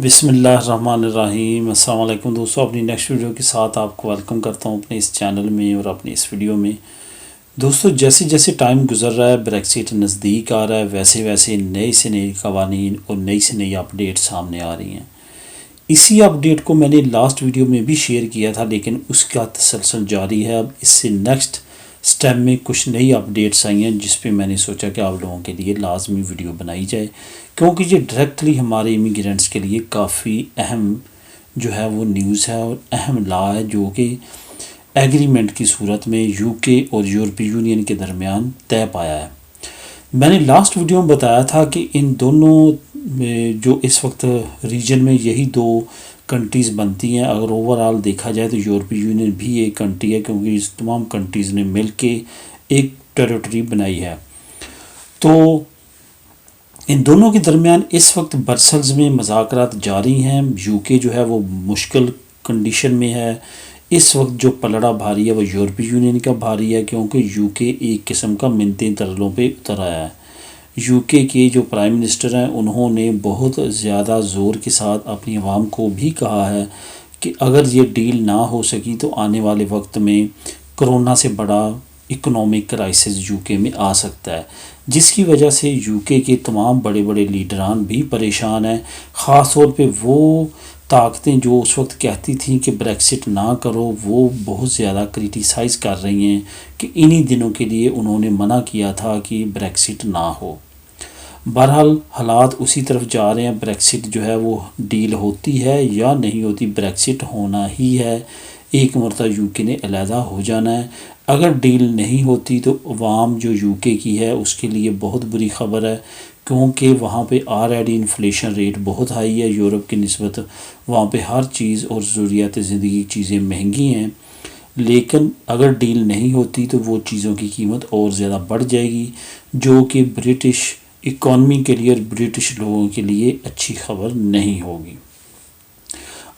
بسم اللہ الرحمن الرحیم۔ السلام علیکم دوستوں، اپنی نیکسٹ ویڈیو کے ساتھ آپ کو ویلکم کرتا ہوں اپنے اس چینل میں اور اپنی اس ویڈیو میں۔ دوستوں، جیسے جیسے ٹائم گزر رہا ہے، بریکسٹ نزدیک آ رہا ہے، ویسے ویسے نئے سے نئے قوانین اور نئی سے نئی اپڈیٹ سامنے آ رہی ہیں۔ اسی اپڈیٹ کو میں نے لاسٹ ویڈیو میں بھی شیئر کیا تھا، لیکن اس کا تسلسل جاری ہے۔ اب اس سے نیکسٹ سٹیپ میں کچھ نئی اپڈیٹس آئی ہیں، جس پہ میں نے سوچا کہ آپ لوگوں کے لیے لازمی ویڈیو بنائی جائے، کیونکہ یہ ڈائریکٹلی ہمارے امیگرینٹس کے لیے کافی اہم جو ہے وہ نیوز ہے اور اہم لا ہے، جو کہ ایگریمنٹ کی صورت میں یو کے اور یورپی یونین کے درمیان طے پایا ہے۔ میں نے لاسٹ ویڈیو میں بتایا تھا کہ ان دونوں جو اس وقت ریجن میں یہی دو کنٹریز بنتی ہیں۔ اگر اوورآل دیکھا جائے تو یورپی یونین بھی ایک کنٹری ہے، کیونکہ اس تمام کنٹریز نے مل کے ایک ٹیریٹری بنائی ہے۔ تو ان دونوں کے درمیان اس وقت برسلز میں مذاکرات جاری ہیں۔ یو کے جو ہے وہ مشکل کنڈیشن میں ہے۔ اس وقت جو پلڑا بھاری ہے وہ یورپی یونین کا بھاری ہے، کیونکہ یو کے ایک قسم کا منتیں ترلوں پہ اتر آیا ہے۔ یو کے جو پرائم منسٹر ہیں، انہوں نے بہت زیادہ زور کے ساتھ اپنی عوام کو بھی کہا ہے کہ اگر یہ ڈیل نہ ہو سکی تو آنے والے وقت میں کرونا سے بڑا اکنامک کرائسس یو کے میں آ سکتا ہے، جس کی وجہ سے یو کے تمام بڑے بڑے لیڈران بھی پریشان ہیں۔ خاص طور پہ وہ طاقتیں جو اس وقت کہتی تھیں کہ بریکسٹ نہ کرو، وہ بہت زیادہ کرٹیسائز کر رہی ہیں کہ انہی دنوں کے لیے انہوں نے منع کیا تھا کہ بریکسٹ نہ ہو۔ بہرحال حالات اسی طرف جا رہے ہیں۔ بریکسٹ جو ہے وہ ڈیل ہوتی ہے یا نہیں ہوتی، بریکسٹ ہونا ہی ہے۔ ایک مرتبہ یو کے نے علیحدہ ہو جانا ہے۔ اگر ڈیل نہیں ہوتی تو عوام جو یو کے کی ہے اس کے لیے بہت بری خبر ہے، کیونکہ وہاں پہ آلریڈی انفلیشن ریٹ بہت ہائی ہے یورپ کی نسبت۔ وہاں پہ ہر چیز اور ضروریات زندگی چیزیں مہنگی ہیں، لیکن اگر ڈیل نہیں ہوتی تو وہ چیزوں کی قیمت اور زیادہ بڑھ جائے گی، جو کہ برٹش اکانومی کے لیے اور برٹش لوگوں کے لیے اچھی خبر نہیں ہوگی۔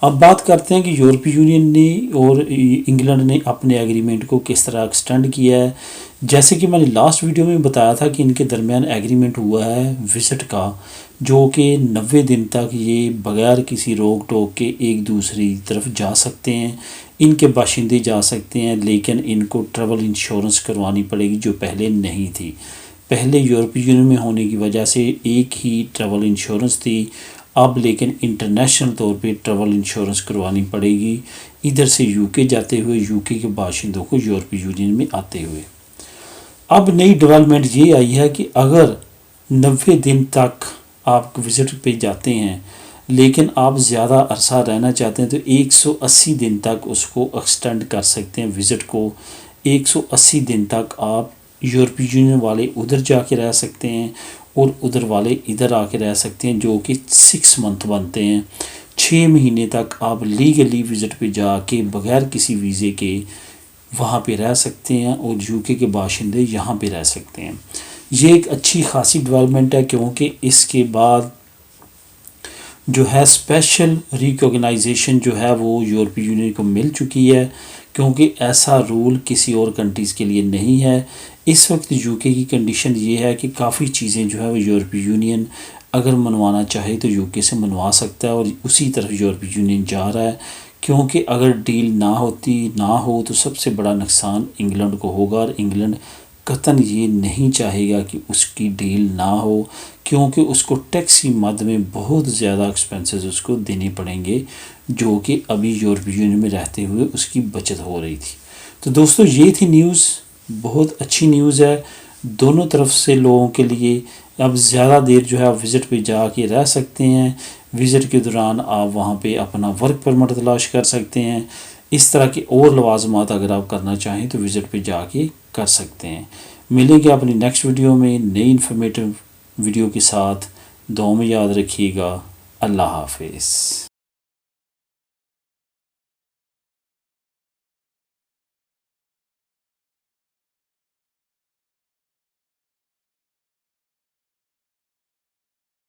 اب بات کرتے ہیں کہ یورپی یونین نے اور انگلینڈ نے اپنے ایگریمنٹ کو کس طرح ایکسٹینڈ کیا ہے۔ جیسے کہ میں نے لاسٹ ویڈیو میں بتایا تھا کہ ان کے درمیان ایگریمنٹ ہوا ہے وزٹ کا، جو کہ 90 دن تک یہ بغیر کسی روک ٹوک کے ایک دوسری طرف جا سکتے ہیں۔ ان کے باشندے جا سکتے ہیں، لیکن ان کو ٹریول انشورنس کروانی پڑے گی، جو پہلے نہیں تھی۔ پہلے یورپی یونین میں ہونے کی وجہ سے ایک ہی ٹریول انشورنس تھی، اب لیکن انٹرنیشنل طور پہ ٹریول انشورنس کروانی پڑے گی، ادھر سے یو کے جاتے ہوئے، یو کے باشندوں کو یورپی یونین میں آتے ہوئے۔ اب نئی ڈیولپمنٹ یہ آئی ہے کہ اگر 90 دن تک آپ وزٹ پہ جاتے ہیں لیکن آپ زیادہ عرصہ رہنا چاہتے ہیں تو 180 دن تک اس کو ایکسٹینڈ کر سکتے ہیں وزٹ کو۔ 180 دن تک آپ یورپی یونین والے ادھر جا کے رہ سکتے ہیں اور ادھر والے ادھر آ کے رہ سکتے ہیں، جو کہ 6 منتھ بنتے ہیں۔ 6 مہینے تک آپ لیگلی وزٹ پہ جا کے بغیر کسی ویزے کے وہاں پہ رہ سکتے ہیں، اور یو کے باشندے یہاں پہ رہ سکتے ہیں۔ یہ ایک اچھی خاصی ڈیولپمنٹ ہے، کیونکہ اس کے بعد جو ہے اسپیشل ریکوگنائزیشن جو ہے وہ یورپی یونین کو مل چکی ہے، کیونکہ ایسا رول کسی اور کنٹریز کے لیے نہیں ہے۔ اس وقت یو کے کی کنڈیشن یہ ہے کہ کافی چیزیں جو ہے وہ یورپی یونین اگر منوانا چاہے تو یو کے سے منوا سکتا ہے، اور اسی طرف یورپی یونین جا رہا ہے، کیونکہ اگر ڈیل نہ ہو تو سب سے بڑا نقصان انگلینڈ کو ہوگا، اور انگلینڈ قطعاً یہ نہیں چاہے گا کہ اس کی ڈیل نہ ہو، کیونکہ اس کو ٹیکس کی مد میں بہت زیادہ ایکسپینسز اس کو دینے پڑیں گے، جو کہ ابھی یورپی یونین میں رہتے ہوئے اس کی بچت ہو رہی تھی۔ تو دوستو، یہ تھی نیوز، بہت اچھی نیوز ہے دونوں طرف سے لوگوں کے لیے۔ اب زیادہ دیر جو ہے آپ وزٹ پہ جا کے رہ سکتے ہیں، وزٹ کے دوران آپ وہاں پہ اپنا ورک پرمٹ تلاش کر سکتے ہیں، اس طرح کے اور لوازمات اگر آپ کرنا چاہیں تو وزٹ پہ جا کے کر سکتے ہیں۔ ملیں گے اپنی نیکسٹ ویڈیو میں نئی انفارمیٹیو ویڈیو کے ساتھ۔ دعاؤں میں یاد رکھیے گا۔ اللہ حافظ۔